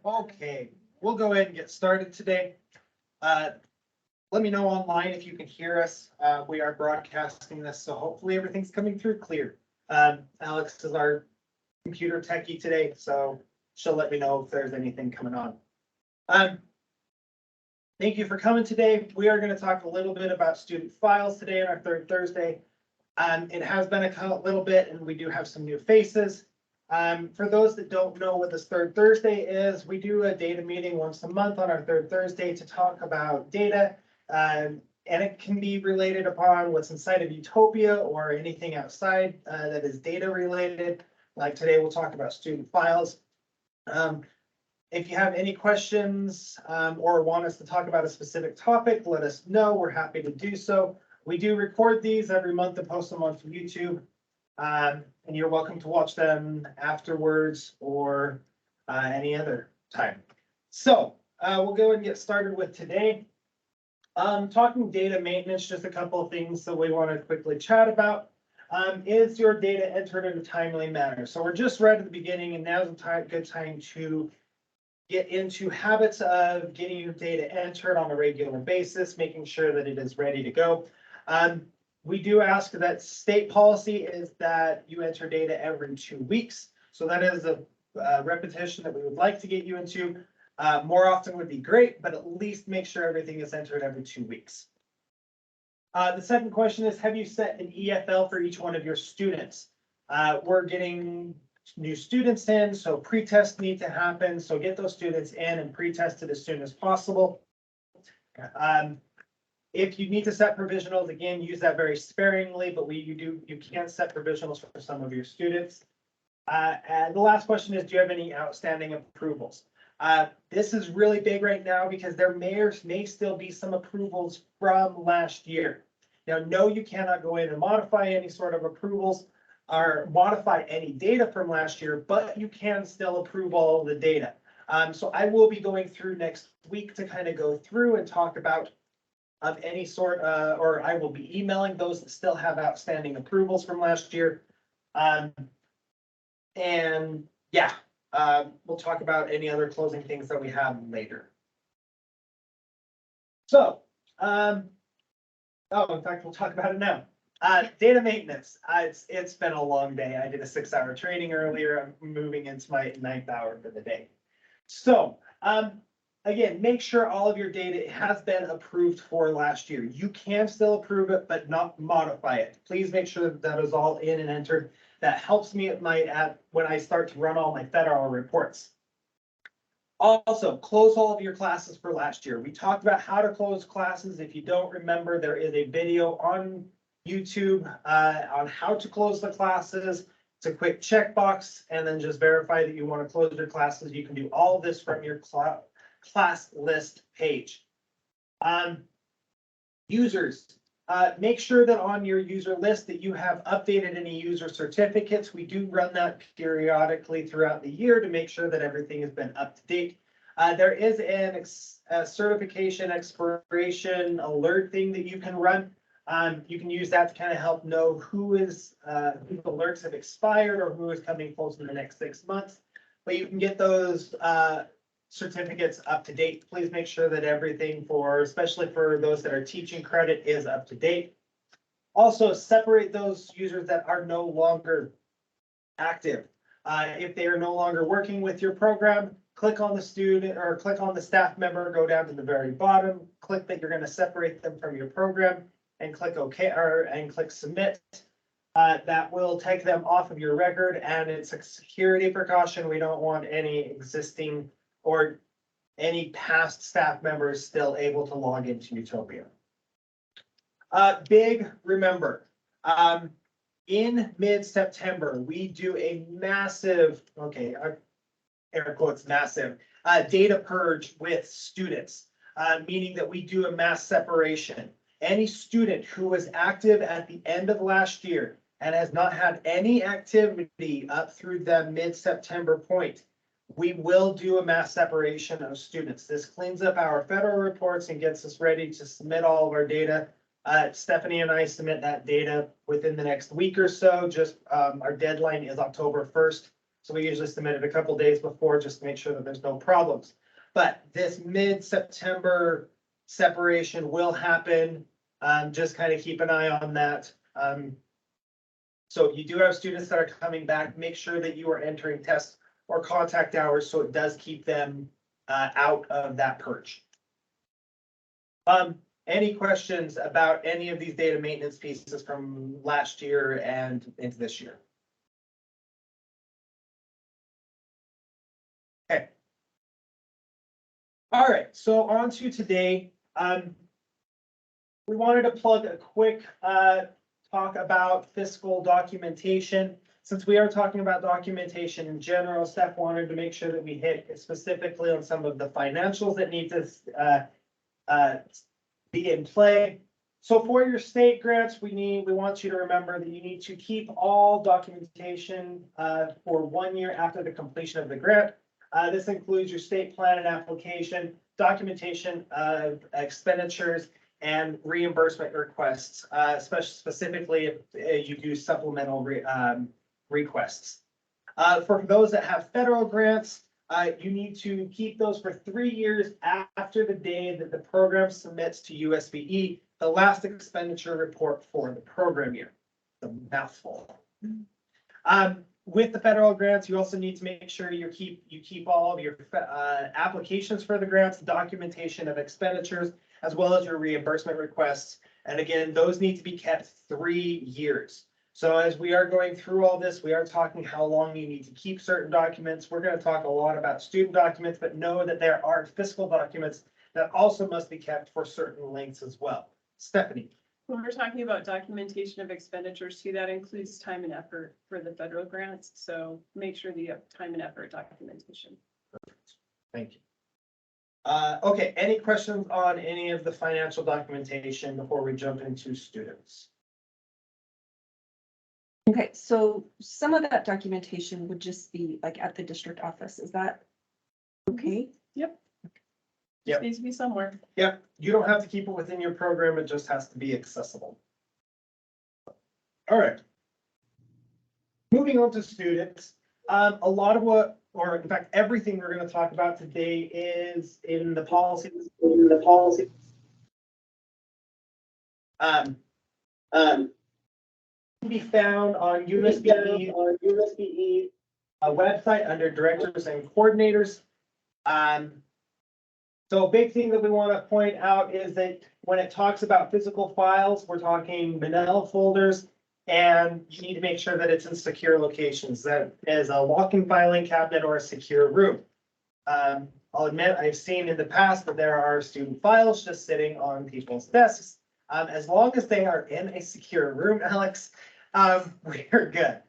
Okay, we'll go ahead and get started today. Let me know online if you can hear us. We are broadcasting this, so hopefully everything's coming through clear. Alex is our computer techie today, so she'll let me know if there's anything coming on. Thank you for coming today. We are going to talk a little bit about student files today on our third Thursday. It has been a little bit, and we do have some new faces. For those that don't know what this third Thursday is, we do a data meeting once a month on our third Thursday to talk about data. And it can be related upon what's inside of Utopia or anything outside that is data related. Like today, we'll talk about student files. If you have any questions or want us to talk about a specific topic, let us know. We're happy to do so. We do record these every month and post them on YouTube. And you're welcome to watch them afterwards or any other time. So we'll go and get started with today. Talking data maintenance, just a couple of things that we want to quickly chat about. Is your data entered in a timely manner? So we're just right at the beginning, and now's a good time to get into habits of getting your data entered on a regular basis, making sure that it is ready to go. We do ask that state policy is that you enter data every 2 weeks. So that is a repetition that we would like to get you into. More often would be great, but at least make sure everything is entered every 2 weeks. The second question is, have you set an EFL for each one of your students? We're getting new students in, so pre-tests need to happen. So get those students in and pre-tested as soon as possible. If you need to set provisionals, again, use that very sparingly, but you can set provisionals for some of your students. And the last question is, do you have any outstanding approvals? This is really big right now because there may still be some approvals from last year. Now, no, you cannot go in and modify any sort of approvals or modify any data from last year, but you can still approve all of the data. So I will be going through next week to kind of go through and talk about any sort, or I will be emailing those that still have outstanding approvals from last year. And yeah, we'll talk about any other closing things that we have later. So, in fact, we'll talk about it now. Data maintenance. It's been a long day. I did a 6-hour training earlier. I'm moving into my 9th hour for the day. So, again, make sure all of your data has been approved for last year. You can still approve it, but not modify it. Please make sure that that is all in and entered. That helps me when I start to run all my federal reports. Also, close all of your classes for last year. We talked about how to close classes. If you don't remember, there is a video on YouTube on how to close the classes. It's a quick checkbox, and then just verify that you want to close your classes. You can do all of this from your class list page. Users, make sure that on your user list that you have updated any user certificates. We do run that periodically throughout the year to make sure that everything has been up to date. There is a certification expiration alert thing that you can run. You can use that to kind of help know whose alerts have expired or who is coming close in the next 6 months. But you can get those certificates up to date. Please make sure that everything especially for those that are teaching credit, is up to date. Also, separate those users that are no longer active. If they are no longer working with your program, click on the student or click on the staff member, go down to the very bottom, click that you're going to separate them from your program, and click OK and click submit. That will take them off of your record, and it's a security precaution. We don't want any existing or any past staff members still able to log into Utopia. Remember, in mid-September, we do a massive, air quotes, massive, data purge with students, meaning that we do a mass separation. Any student who was active at the end of last year and has not had any activity up through the mid-September point, we will do a mass separation of students. This cleans up our federal reports and gets us ready to submit all of our data Stephanie and I submit that data within the next week or so. Just our deadline is October 1st. So we usually submit it a couple days before just to make sure that there's no problems. But this mid-September separation will happen. Just kind of keep an eye on that. So if you do have students that are coming back, make sure that you are entering test or contact hours so it does keep them out of that purge. Any questions about any of these data maintenance pieces from last year and into this year? Okay. All right, so on to today. We wanted to plug a quick talk about fiscal documentation. Since we are talking about documentation in general, Steph wanted to make sure that we hit specifically on some of the financials that need to be in play. So for your state grants, we want you to remember that you need to keep all documentation for 1 year after the completion of the grant. This includes your state plan and application, documentation of expenditures, and reimbursement requests, specifically if you do supplemental requests. For those that have federal grants, you need to keep those for 3 years after the day that the program submits to USBE the last expenditure report for the program year. It's a mouthful. With the federal grants, you also need to make sure you keep all of your applications for the grants, documentation of expenditures, as well as your reimbursement requests. And again, those need to be kept 3 years. So as we are going through all this, we are talking how long you need to keep certain documents. We're going to talk a lot about student documents, but know that there are fiscal documents that also must be kept for certain lengths as well. Stephanie. When we're talking about documentation of expenditures too, that includes time and effort for the federal grants. So make sure that you have time and effort documentation. Perfect. Thank you. Okay, any questions on any of the financial documentation before we jump into students? Okay, so some of that documentation would just be like at the district office. Is that okay? Yep. Yep. Just needs to be somewhere. Yep, you don't have to keep it within your program, it just has to be accessible. All right. Moving on to students, a lot of what, or in fact, everything we're going to talk about today is in the policy. Can be found on USBE website under directors and coordinators. So a big thing that we want to point out is that when it talks about physical files, we're talking Manila folders, and you need to make sure that it's in secure locations. That is a lock-in filing cabinet or a secure room. I'll admit I've seen in the past that there are student files just sitting on people's desks. As long as they are in a secure room, Alex, we're good.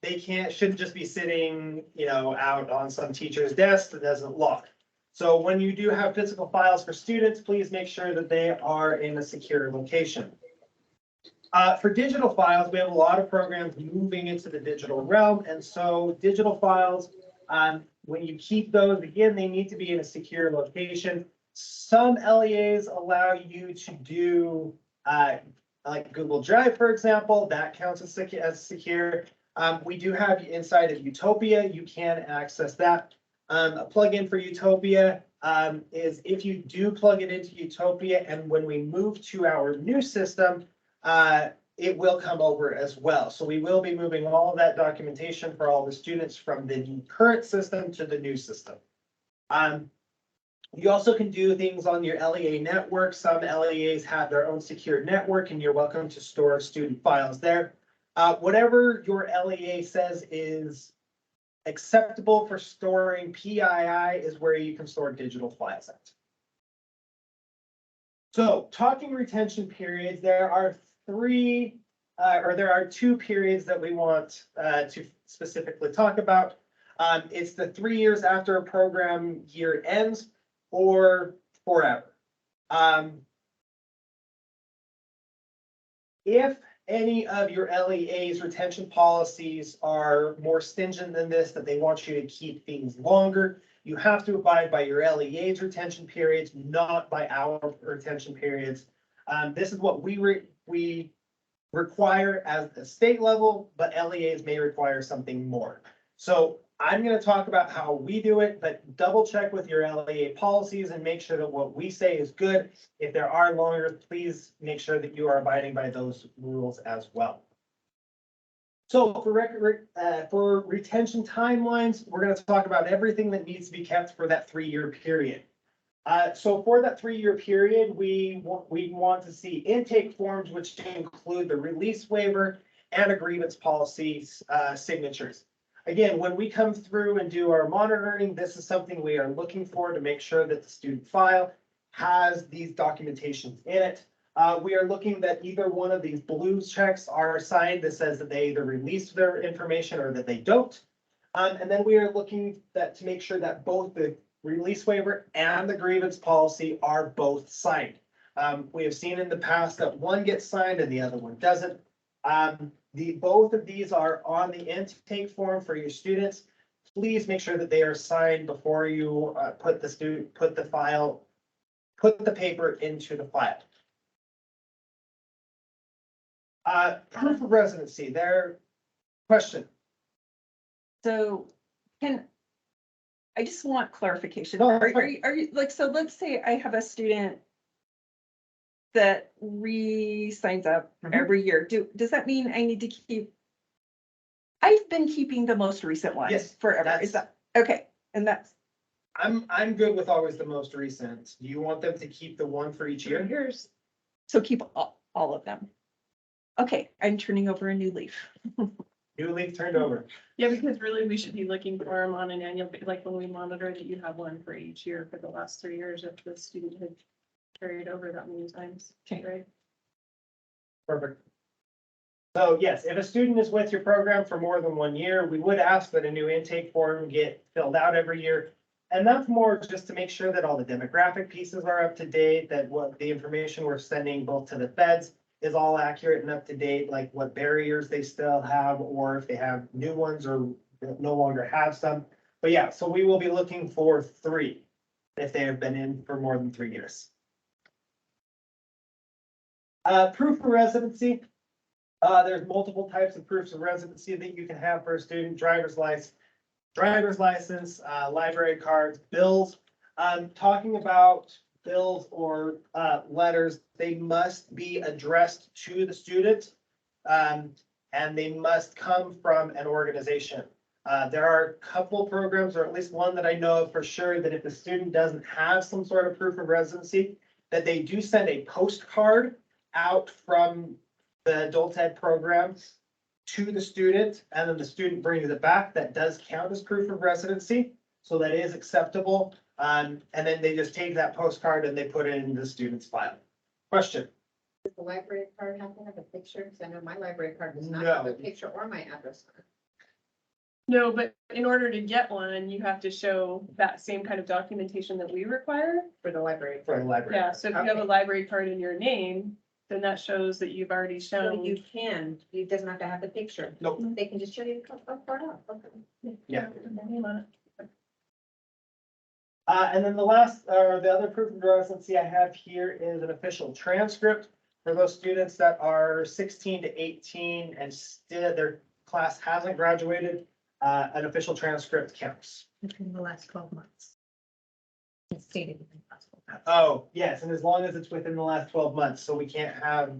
They shouldn't just be sitting, out on some teacher's desk that doesn't lock. So when you do have physical files for students, please make sure that they are in a secure location. For digital files, we have a lot of programs moving into the digital realm. And so digital files, when you keep those, again, they need to be in a secure location. Some LEAs allow you to do, like Google Drive, for example, that counts as secure. We do have inside of Utopia, you can access that. A plugin for Utopia is if you do plug it into Utopia, and when we move to our new system, it will come over as well. So we will be moving all of that documentation for all the students from the current system to the new system. You also can do things on your LEA network. Some LEAs have their own secure network, and you're welcome to store student files there. Whatever your LEA says is acceptable for storing PII is where you can store digital files at. So talking retention periods, there are two periods that we want to specifically talk about. It's the 3 years after a program year ends or forever. If any of your LEA's retention policies are more stringent than this, that they want you to keep things longer, you have to abide by your LEA's retention periods, not by our retention periods. This is what we require as the state level, but LEAs may require something more. So I'm gonna talk about how we do it, but double check with your LEA policies and make sure that what we say is good. If there are longer, please make sure that you are abiding by those rules as well. So for retention timelines, we're gonna talk about everything that needs to be kept for that 3-year period. So for that 3-year period, we want to see intake forms, which include the release waiver and a grievance policies, signatures. Again, when we come through and do our monitoring, this is something we are looking for to make sure that the student file has these documentations in it. We are looking that either one of these blue checks are signed that says that they either released their information or that they don't. And then we are looking to make sure that both the release waiver and the grievance policy are both signed. We have seen in the past that one gets signed and the other one doesn't. Both of these are on the intake form for your students. Please make sure that they are signed before you put the paper into the file. Proof of residency, their question. So I just want clarification. No, Are you, like, so let's say I have a student that signs up Mhm. every year. Does that mean I need to keep? I've been keeping the most recent one Yes, forever. Is that, okay, and that's, I'm good with always the most recent. Do you want them to keep the one for each year? Yours. so keep all of them. Okay, I'm turning over a new leaf. New leaf turned over. Yeah, because really we should be looking for them on an annual, like when we monitor that you have one for each year for the last 3 years if the student had carried over that many times. Okay. Right? Perfect. So yes, if a student is with your program for more than 1 year, we would ask that a new intake form get filled out every year. And that's more just to make sure that all the demographic pieces are up to date, that what the information we're sending both to the feds is all accurate and up to date, like what barriers they still have, or if they have new ones or no longer have some. But yeah, so we will be looking for 3 if they have been in for more than 3 years. Proof of residency. There's multiple types of proofs of residency that you can have for a student: driver's license, library cards, bills. Talking about bills or letters, they must be addressed to the student, and they must come from an organization. There are a couple programs, or at least one that I know of for sure, that if the student doesn't have some sort of proof of residency, that they do send a postcard out from the adult ed programs to the student, and then the student brings it back. That does count as proof of residency, so that is acceptable. And then they just take that postcard and they put it in the student's file. Question? Does the library card have to have a picture? Because I know my library card does not No. have a picture or my address on it. No, but in order to get one, you have to show that same kind of documentation that we require. For the library. For the library. Yeah, so if you have a Okay. library card in your name, then that shows that you've already So shown. you can, it doesn't have to have the picture. Nope. They can just show you a card up. Okay. Yeah. Name on it. And then the other proof of residency I have here is an official transcript for those students that are 16 to 18 and still their class hasn't graduated. An official transcript counts. Within the last 12 months. It's stated within the last 12 months. Oh, yes, and as long as it's within the last 12 months, so we can't have.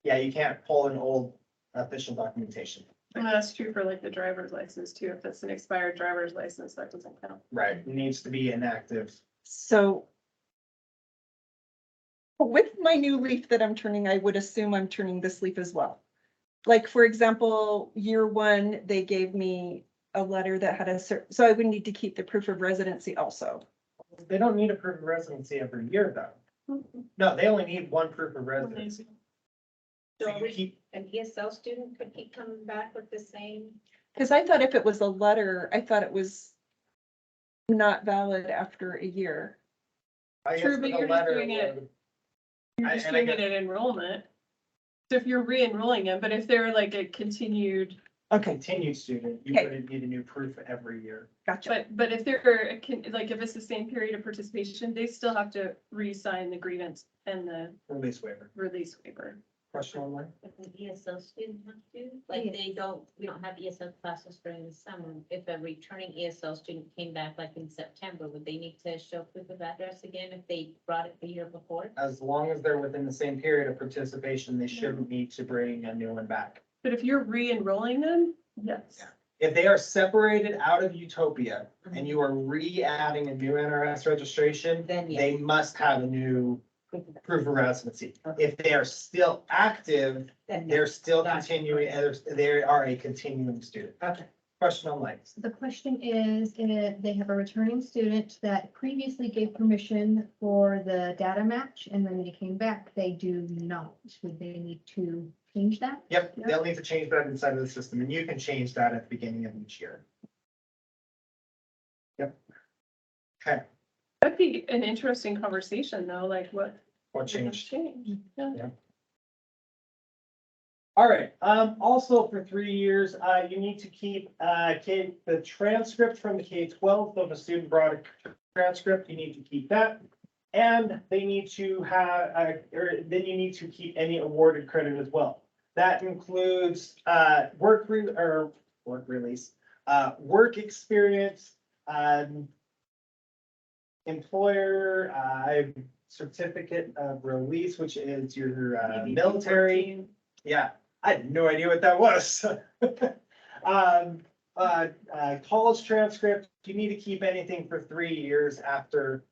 Yeah, you can't pull an old official documentation. And that's true for like the driver's license too. If it's an expired driver's license, that doesn't count. Right, it needs to be inactive. So with my new leaf that I'm turning, I would assume I'm turning this leaf as well. Like, for example, year 1, they gave me a letter that had so I would need to keep the proof of residency also. They don't need a proof of residency every year, though. No, they only need one proof of residency. So you keep, An ESL student could keep coming back with the same. Because I thought if it was a letter, I thought it was not valid after a year. I guess True, but with a you're just letter doing it. would- You're just and I doing it guess- at enrollment. So if you're re-enrolling them, but if they're like a continued Okay, Continued student, you Okay. wouldn't need a new proof every year. gotcha. But if they're, like, if it's the same period of participation, they still have to re-sign the grievance and the Release waiver. release waiver. Question online? If an ESL student have to, like we don't have ESL classes during the summer. If a returning ESL student came back like in September, would they need to show proof of address again if they brought it the year before? As long as they're within the same period of participation, they shouldn't need to bring a new one back. But if you're re-enrolling them, yes. If they are separated out of Utopia and you are re-adding a new NRS registration, Then yes. they must have a new Proof of proof of residency. Okay. If they are still active, Then they're still Gotcha. continuing, they are a continuing student. Okay. Question online. The question is, if they have a returning student that previously gave permission for the data match and then they came back, they do not. Would they need to change that? Yep, they'll need to change that inside of the system, and you can change that at the beginning of each year. Yep. Okay, That'd be an interesting conversation though, like what what changed? changed? Yeah. All right, also for 3 years, you need to keep, the transcript from the K-12, so if a student brought a transcript, you need to keep that. And they need to have, or then you need to keep any awarded credit as well. That includes, work release, work experience, employer, certificate of release, which is your, military. Yeah, I had no idea what that was. College transcript, you need to keep anything for 3 years after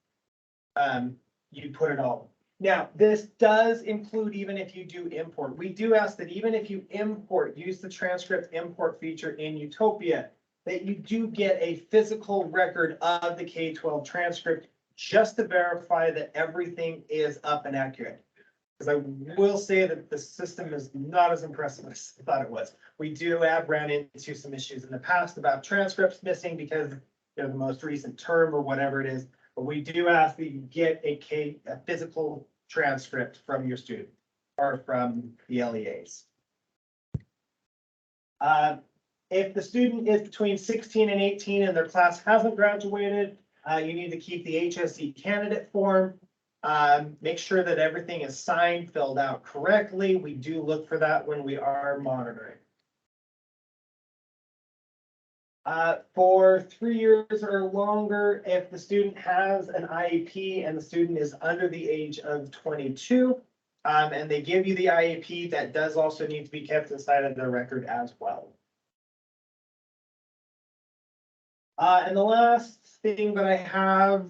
you put it all. Now, this does include even if you do import. We do ask that even if you import, use the transcript import feature in Utopia, that you do get a physical record of the K-12 transcript just to verify that everything is up and accurate. Because I will say that the system is not as impressive as I thought it was. We do have ran into some issues in the past about transcripts missing because they're the most recent term or whatever it is. But we do ask that you get a physical transcript from your student or from the LEAs. If the student is between 16 and 18 and their class hasn't graduated, you need to keep the HSE candidate form. Make sure that everything is signed, filled out correctly. We do look for that when we are monitoring. For 3 years or longer, if the student has an IEP and the student is under the age of 22, and they give you the IEP, that does also need to be kept inside of their record as well. And the last thing that I have,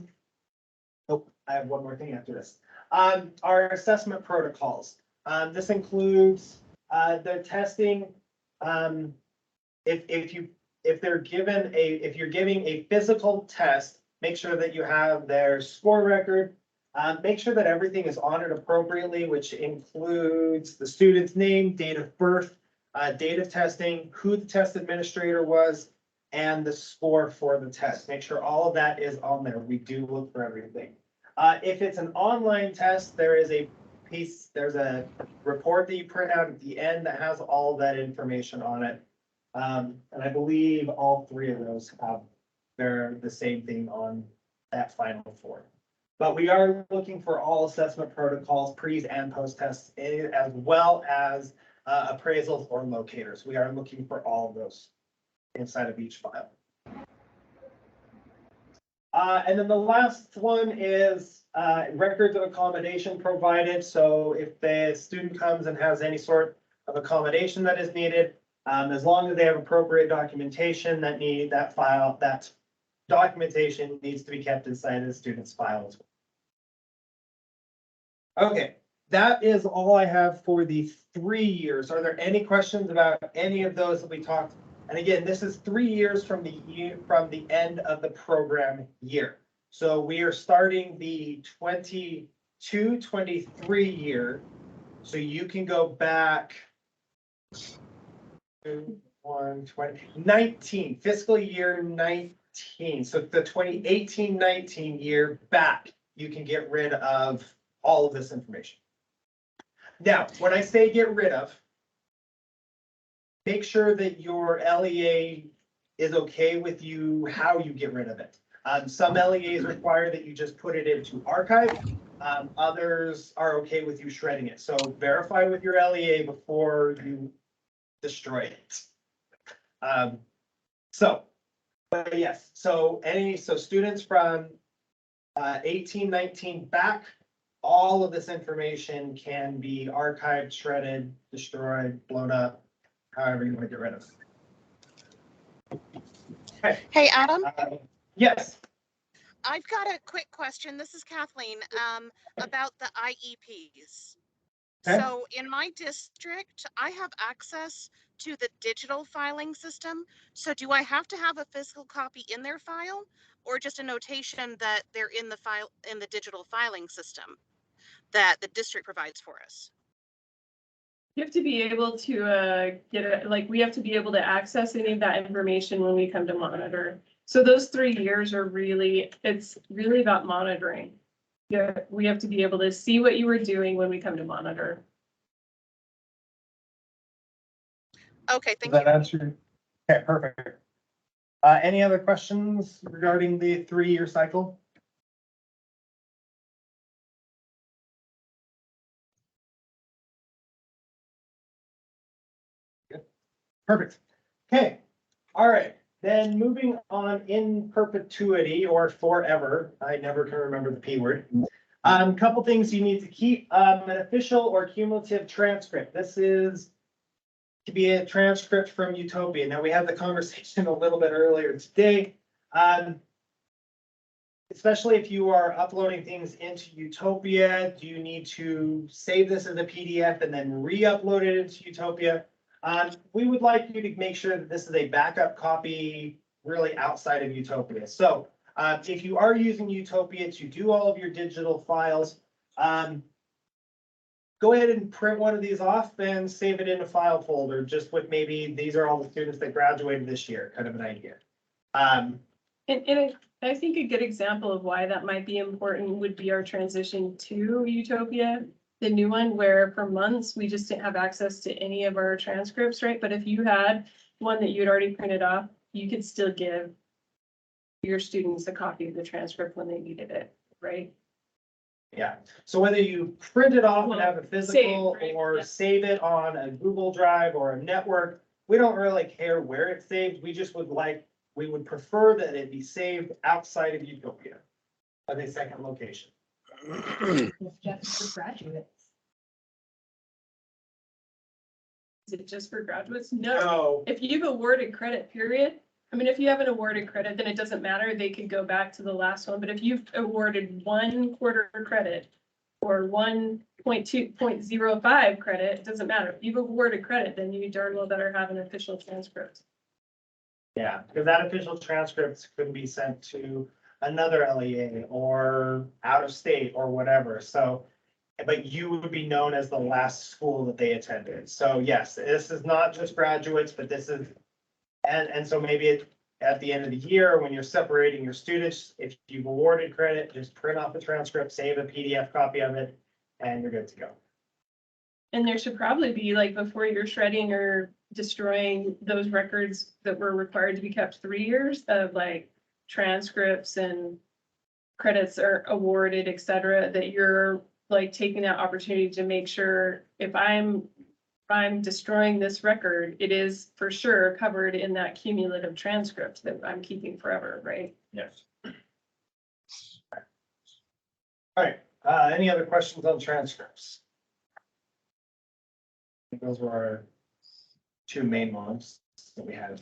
oh, I have one more thing after this. Our assessment protocols. This includes the testing. If you're giving a physical test, make sure that you have their score record. Make sure that everything is honored appropriately, which includes the student's name, date of birth, date of testing, who the test administrator was, and the score for the test. Make sure all of that is on there. We do look for everything. If it's an online test, there's a report that you print out at the end that has all of that information on it. And I believe all 3 of those have the same thing on that final form. But we are looking for all assessment protocols, pre and post tests, as well as appraisals or locators. We are looking for all of those inside of each file. And then the last one is records of accommodation provided. So if the student comes and has any sort of accommodation that is needed, as long as they have appropriate documentation that documentation needs to be kept inside of the student's file as well. Okay, that is all I have for the 3 years. Are there any questions about any of those that we talked? And again, this is 3 years from the end of the program year. So we are starting the 22-23 year. So you can go back to 19, fiscal year 19. So the 2018-19 year back, you can get rid of all of this information. Now, when I say get rid of, make sure that your LEA is okay with you, how you get rid of it. Some LEAs require that you just put it into archive. Others are okay with you shredding it. So verify with your LEA before you destroy it. But yes, so students from 18, 19 back, all of this information can be archived, shredded, destroyed, blown up, however you want to get rid of it. Okay. Hey, Adam, Yes, I've got a quick question. This is Kathleen, about the IEPs. Okay. So in my district, I have access to the digital filing system. So do I have to have a physical copy in their file or just a notation that they're in the file, in the digital filing system that the district provides for us? You have to be able to get it, like, we have to be able to access any of that information when we come to monitor. So those 3 years are really, it's really about monitoring. Yeah, we have to be able to see what you were doing when we come to monitor. Okay, does thank that you. answer? Okay, perfect. Any other questions regarding the 3-year cycle? Good. Perfect. Okay, all right. Then moving on in perpetuity or forever, I never can remember the P word. Couple things you need to keep, an official or cumulative transcript. This is to be a transcript from Utopia. Now, we had the conversation a little bit earlier today. Especially if you are uploading things into Utopia, do you need to save this as a PDF and then re-upload it into Utopia? We would like you to make sure that this is a backup copy really outside of Utopia. So if you are using Utopia to do all of your digital files, go ahead and print one of these off and save it in a file folder, just with maybe these are all the students that graduated this year, kind of an idea. And I think a good example of why that might be important would be our transition to Utopia, the new one, where for months we just didn't have access to any of our transcripts, right? But if you had one that you'd already printed off, you could still give your students a copy of the transcript when they needed it, right? Yeah, so whether you print it off and have a physical Save, right? or Yeah. save it on a Google Drive or a network, we don't really care where it's saved. We just we would prefer that it be saved outside of Utopia as a second location. It's just for graduates. Is it just for graduates? No. So, If you've awarded credit, period, I mean, if you haven't awarded credit, then it doesn't matter. They could go back to the last one. But if you've awarded 1 quarter credit or 1.2.05 credit, it doesn't matter. If you've awarded credit, then you darn well better have an official transcript. yeah, because that official transcript could be sent to another LEA or out of state or whatever. So, but you would be known as the last school that they attended. So yes, this is not just graduates, but this is, and so maybe at the end of the year, when you're separating your students, if you've awarded credit, just print off the transcript, save a PDF copy of it, and you're good to go. And there should probably be, like, before you're shredding or destroying those records that were required to be kept 3 years of like transcripts and credits are awarded, et cetera, that you're like taking that opportunity to make sure if I'm destroying this record, it is for sure covered in that cumulative transcript that I'm keeping forever, right? Yes. All right, any other questions on transcripts? I think those were our 2 main ones that we had.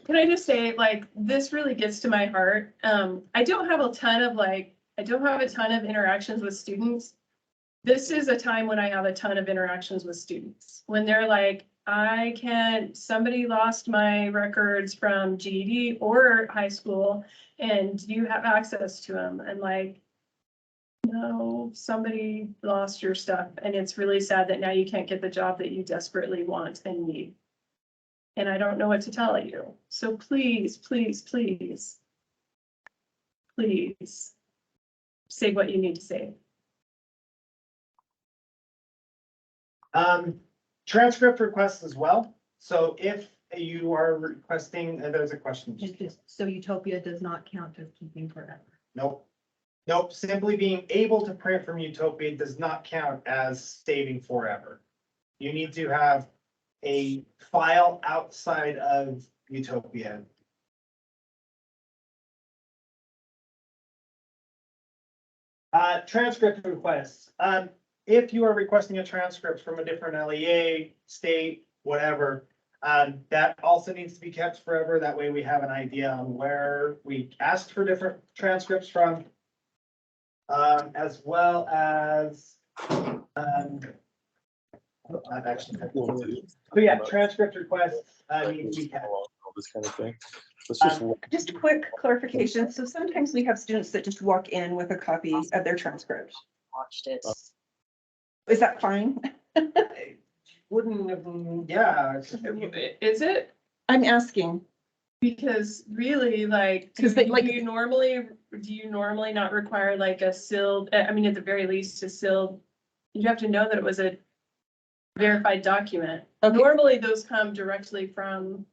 Can I just say, like, this really gets to my heart. I don't have a ton of interactions with students. This is a time when I have a ton of interactions with students. When they're like, somebody lost my records from GED or high school, and do you have access to them? And like, no, somebody lost your stuff. And it's really sad that now you can't get the job that you desperately want and need. And I don't know what to tell you. So please, please, please, please say what you need to say. Transcript requests as well. So if you are requesting, there's a question. It's just, so Utopia does not count as keeping forever. Nope. Nope, simply being able to print from Utopia does not count as saving forever. You need to have a file outside of Utopia. Transcript requests. If you are requesting a transcript from a different LEA, state, whatever, that also needs to be kept forever. That way we have an idea on where we asked for different transcripts from. As well as, I've actually. So yeah, transcript requests, need to be kept. All this kind of thing. Let's just look. Just quick clarification. So sometimes we have students that just walk in with a copy of their transcript. Watched it. Is that fine? Wouldn't have, yeah. Is it? I'm asking. Because really, like, do 'Cause they, like- do you normally not require like a sealed, I mean, at the very least, a sealed, you have to know that it was a verified document. Okay. Normally, those come directly from,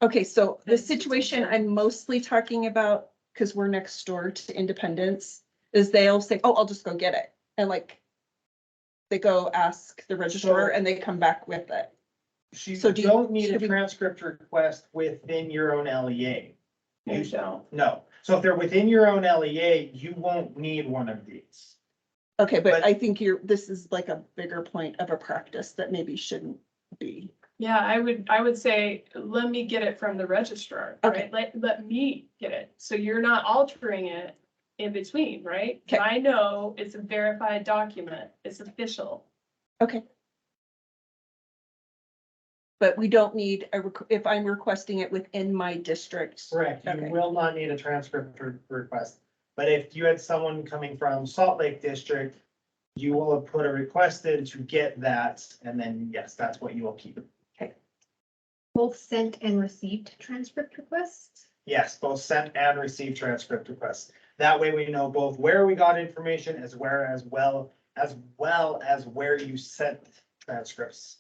Okay, so the situation I'm mostly talking about, because we're next door to Independence, is they'll say, oh, I'll just go get it. And like, they go ask the registrar and they come back with it. You So do you- don't need a should we- transcript request within your own LEA. you don't. No, so if they're within your own LEA, you won't need one of these. Okay, but But- I think this is like a bigger point of a practice that maybe shouldn't be. Yeah, I would say, let me get it from the registrar, Okay. right? Let me get it. So you're not altering it in between, right? Okay. I know it's a verified document. It's official. Okay. But we don't need if I'm requesting it within my district. Correct, you Okay. will not need a transcript request. But if you had someone coming from Salt Lake District, you will have put a request in to get that, and then yes, that's what you will keep. Both sent and received transcript requests. Yes, both sent and received transcript requests. That way we know both where we got information as well as where you sent transcripts.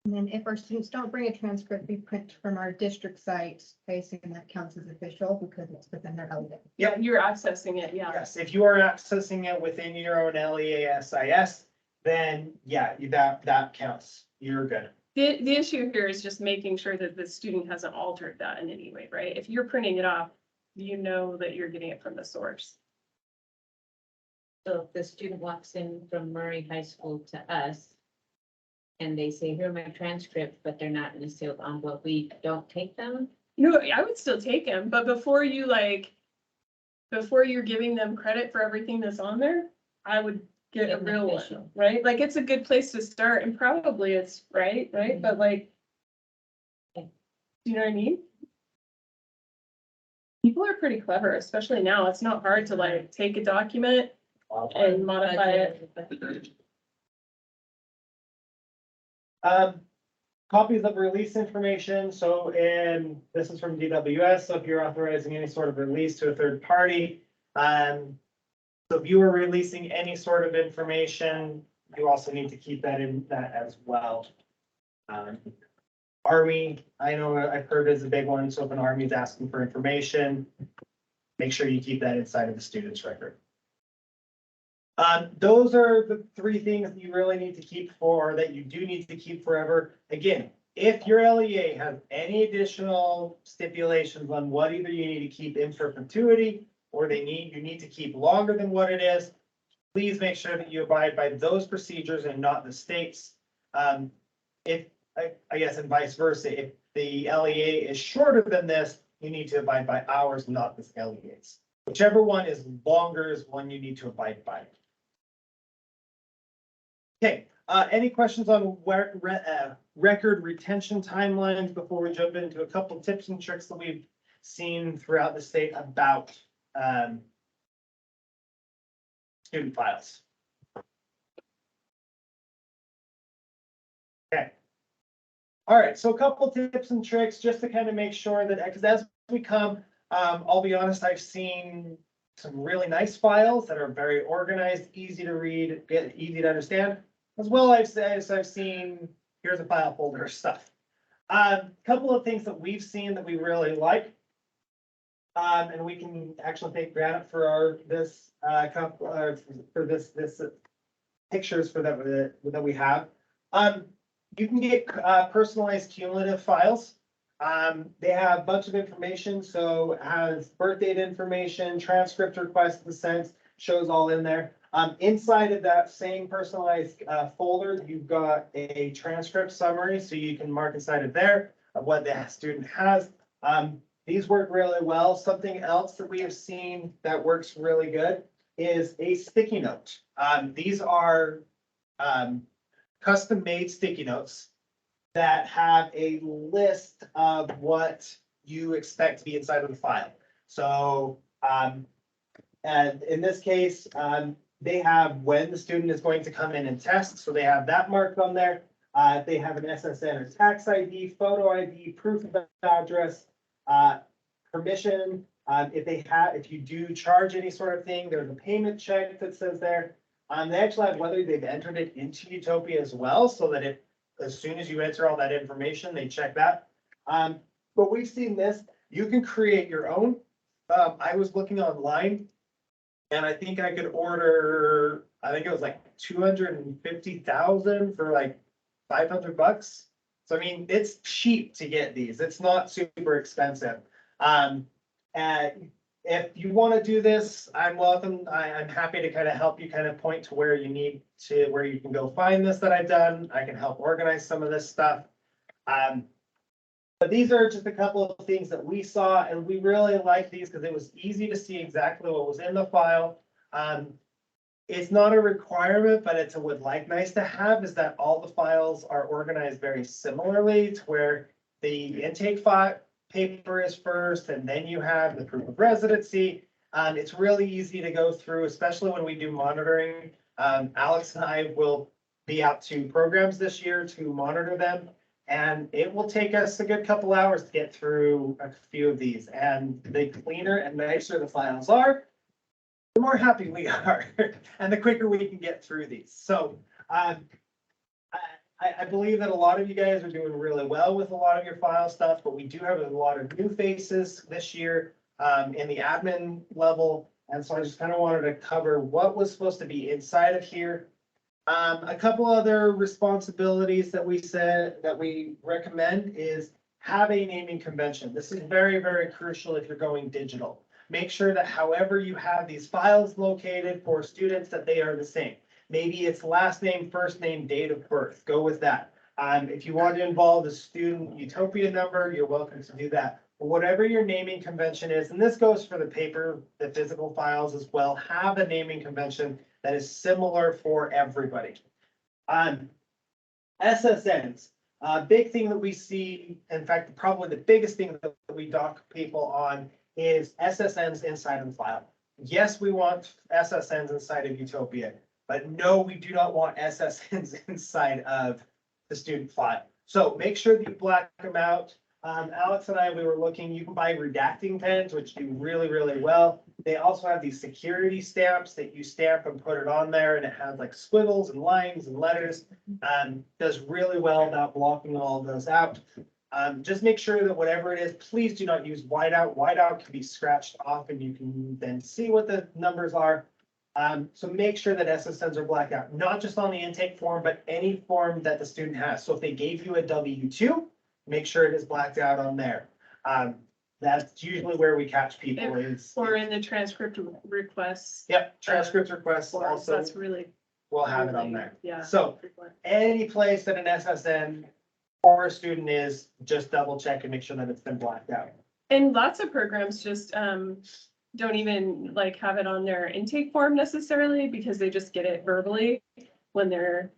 And then if our students don't bring a transcript, we print from our district site, I assume that counts as official because it's within their LEA. Yep. You're accessing it, yeah. Yes, if you are accessing it within your own LEASIS, then yeah, that counts. You're good. The issue here is just making sure that the student hasn't altered that in any way, right? If you're printing it off, you know that you're getting it from the source. So if the student walks in from Murray High School to us and they say, here are my transcripts, but they're not in a sealed envelope, we don't take them? No, I would still take them, but before you're giving them credit for everything that's on there, I would get a Give them real one, official. right? Like, it's a good place to start and probably it's right, but like, Okay. do you know what I mean? People are pretty clever, especially now. It's not hard to like take a document and modify it. Copies of release information, so this is from DWS, so if you're authorizing any sort of release to a third party, so if you are releasing any sort of information, you also need to keep that in that as well. Army, I know I've heard is a big one, so if an Army is asking for information, make sure you keep that inside of the student's record. Those are the three things that you really need to keep that you do need to keep forever. Again, if your LEA has any additional stipulations on what either you need to keep in perpetuity or you need to keep longer than what it is, please make sure that you abide by those procedures and not the state's. I guess, and vice versa, if the LEA is shorter than this, you need to abide by ours, not this LEA's. Whichever one is longer is one you need to abide by. Okay, any questions on record retention timelines before we jump into a couple tips and tricks that we've seen throughout the state about student files? Okay. All right, so a couple tips and tricks just to kind of make sure that, because as we come, I'll be honest, I've seen some really nice files that are very organized, easy to read, easy to understand, as well as I've seen here's a file folder of stuff. Couple of things that we've seen that we really like. And we can actually thank Granite for this, for this pictures for that we have. You can get, personalized cumulative files. They have a bunch of information, so it has birth date information, transcript requests and sent, shows all in there. Inside of that same personalized, folder, you've got a transcript summary, so you can mark inside of there of what the student has. These work really well. Something else that we have seen that works really good is a sticky note. These are custom-made sticky notes that have a list of what you expect to be inside of the file. So, and in this case, they have when the student is going to come in and test, so they have that marked on there. They have an SSN or tax ID, photo ID, proof of address, permission. If you do charge any sort of thing, there's a payment check that says there. They actually have whether they've entered it into Utopia as well, so that as soon as you enter all that information, they check that. But we've seen this, you can create your own. I was looking online and I think I could order, I think it was like 250,000 for like $500. So I mean, it's cheap to get these. It's not super expensive. And if you want to do this, I'm welcome. I'm happy to kind of help you kind of point to where you need to, where you can go find this that I've done. I can help organize some of this stuff. But these are just a couple of things that we saw, and we really like these because it was easy to see exactly what was in the file. It's not a requirement, but it's a would like nice to have, is that all the files are organized very similarly to where the intake file paper is first, and then you have the proof of residency. It's really easy to go through, especially when we do monitoring. Alex and I will be out to programs this year to monitor them. And it will take us a good couple hours to get through a few of these. And the cleaner and nicer the files are, the more happy we are, and the quicker we can get through these. So I believe that a lot of you guys are doing really well with a lot of your file stuff, but we do have a lot of new faces this year in the admin level. And so I just kind of wanted to cover what was supposed to be inside of here. A couple other responsibilities that we said that we recommend is have a naming convention. This is very, very crucial if you're going digital. Make sure that however you have these files located for students, that they are the same. Maybe it's last name, first name, date of birth. Go with that. If you want to involve the student Utopia number, you're welcome to do that. But whatever your naming convention is, and this goes for the paper, the physical files as well, have a naming convention that is similar for everybody. SSNs, big thing that we see, in fact, probably the biggest thing that we dock people on is SSNs inside of the file. Yes, we want SSNs inside of Utopia, but no, we do not want SSNs inside of the student file. So make sure that you black them out. Alex and I, we were looking, you can buy redacting pens, which do really, really well. They also have these security stamps that you stamp and put it on there, and it has like squiggles and lines and letters. Does really well about blocking all of those out. Just make sure that whatever it is, please do not use whiteout. Whiteout can be scratched off and you can then see what the numbers are. So make sure that SSNs are blacked out, not just on the intake form, but any form that the student has. So if they gave you a W-2, make sure it is blacked out on there. That's usually where we catch people is. Or in the transcript requests. Yep, transcript requests forms, also That's really. will have it on really, there. Yeah. So any place that an SSN or a student is, just double check and make sure that it's been blacked out. And lots of programs just don't even like have it on their intake form necessarily, because they just get it verbally when they're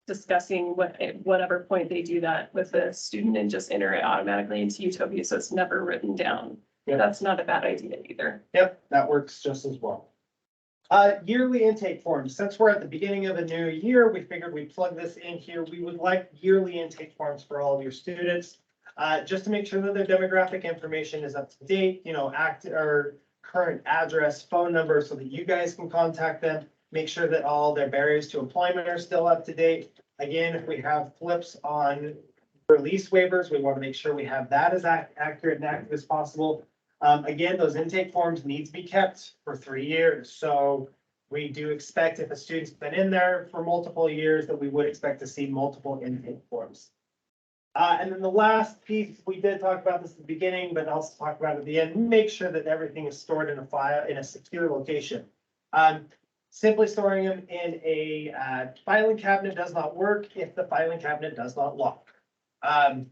discussing whatever point they do that with the student, and just enter it automatically into Utopia, so it's never written down. Yep. That's not a bad idea either. Yep, that works just as well. Yearly intake forms. Since we're at the beginning of a new year, we figured we'd plug this in here. We would like yearly intake forms for all of your students, just to make sure that their demographic information is up to date, you know, or current address, phone number, so that you guys can contact them. Make sure that all their barriers to employment are still up to date. Again, if we have flips on release waivers, we want to make sure we have that as accurate and active as possible. Again, those intake forms need to be kept for 3 years. So we do expect if a student's been in there for multiple years, that we would expect to see multiple intake forms. And then the last piece, we did talk about this at the beginning, but also talk about it at the end, make sure that everything is stored in a file in a secure location. Simply storing them in a filing cabinet does not work if the filing cabinet does not lock. I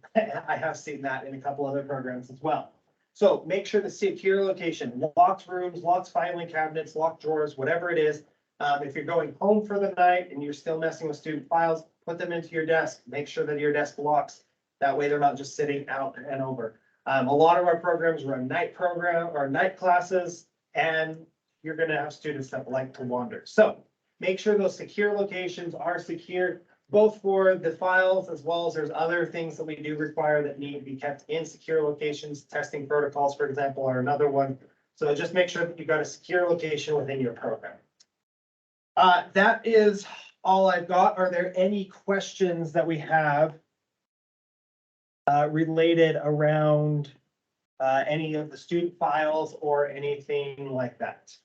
have seen that in a couple other programs as well. So make sure the secure location, locked rooms, locked filing cabinets, locked drawers, whatever it is. If you're going home for the night and you're still messing with student files, put them into your desk. Make sure that your desk locks. That way they're not just sitting out and over. A lot of our programs run night program or night classes, and you're gonna have students that like to wander. So make sure those secure locations are secure, both for the files as well as there's other things that we do require that need to be kept in secure locations. Testing protocols, for example, are another one. So just make sure that you've got a secure location within your program. That is all I've got. Are there any questions that we have related around any of the student files or anything like that?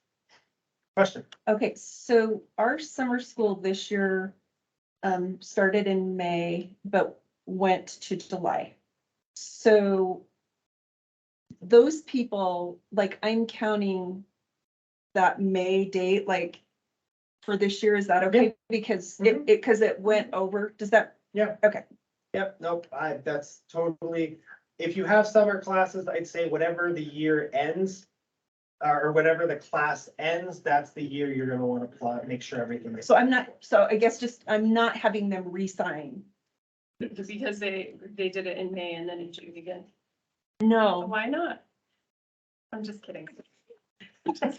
Question? Okay, so our summer school this year started in May, but went to July. So those people, like, I'm counting that May date, like, for this year, is that okay? Yeah. Because Mhm. because it went over, does that? Yeah. Okay. Yep, nope, that's totally, if you have summer classes, I'd say whatever the year ends, or whatever the class ends, that's the year you're gonna wanna plot, make sure everything is. So I guess just, I'm not having them re-sign. Because they did it in May and then in June again. No, Why not? I'm just kidding. I'm just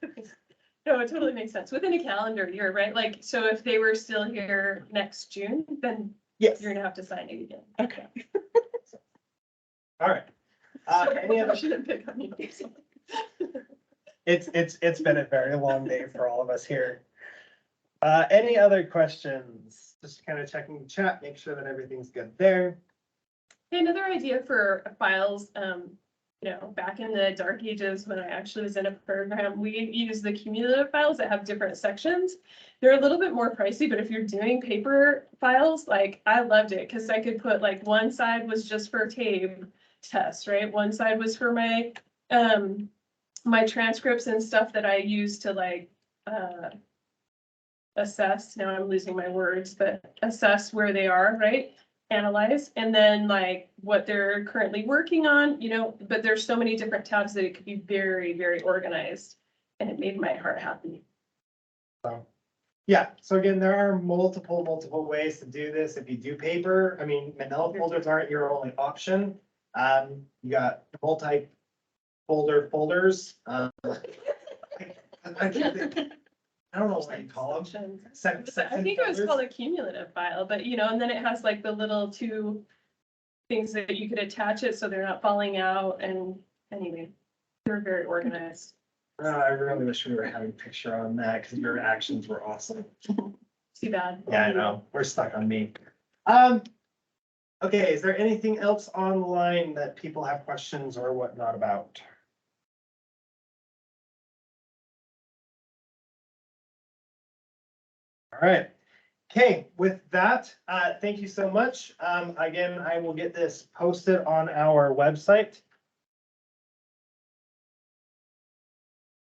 kidding. No, it totally makes sense. Within a calendar year, right? Like, so if they were still here next June, then Yes, you're gonna have to sign it again. okay. all right. Any I other, shouldn't pick on you. it's been a very long day for all of us here. Any other questions? Just kind of checking the chat, make sure that everything's good there. Hey, another idea for files, back in the dark ages when I actually was in a program, we used the cumulative files that have different sections. They're a little bit more pricey, but if you're doing paper files, like, I loved it because I could put, like, one side was just for TABE tests, right? One side was for my my transcripts and stuff that I use to, like, assess, now I'm losing my words, but assess where they are, right? Analyze, and then, like, what they're currently working on, but there's so many different tabs that it could be very, very organized, and it made my heart happy. So, yeah, so again, there are multiple ways to do this. If you do paper, I mean, manila folders aren't your only option. You got multi-folder folders. I don't know what you call them. I think it was called a cumulative file, but and then it has, like, the little two things that you could attach it so they're not falling out, and anyway, they're very organized. I really wish we were having a picture on that because your actions were awesome. Too bad. Yeah, I know. We're stuck on me. Okay, is there anything else online that people have questions or whatnot about? All right. Okay, with that, thank you so much. Again, I will get this posted on our website.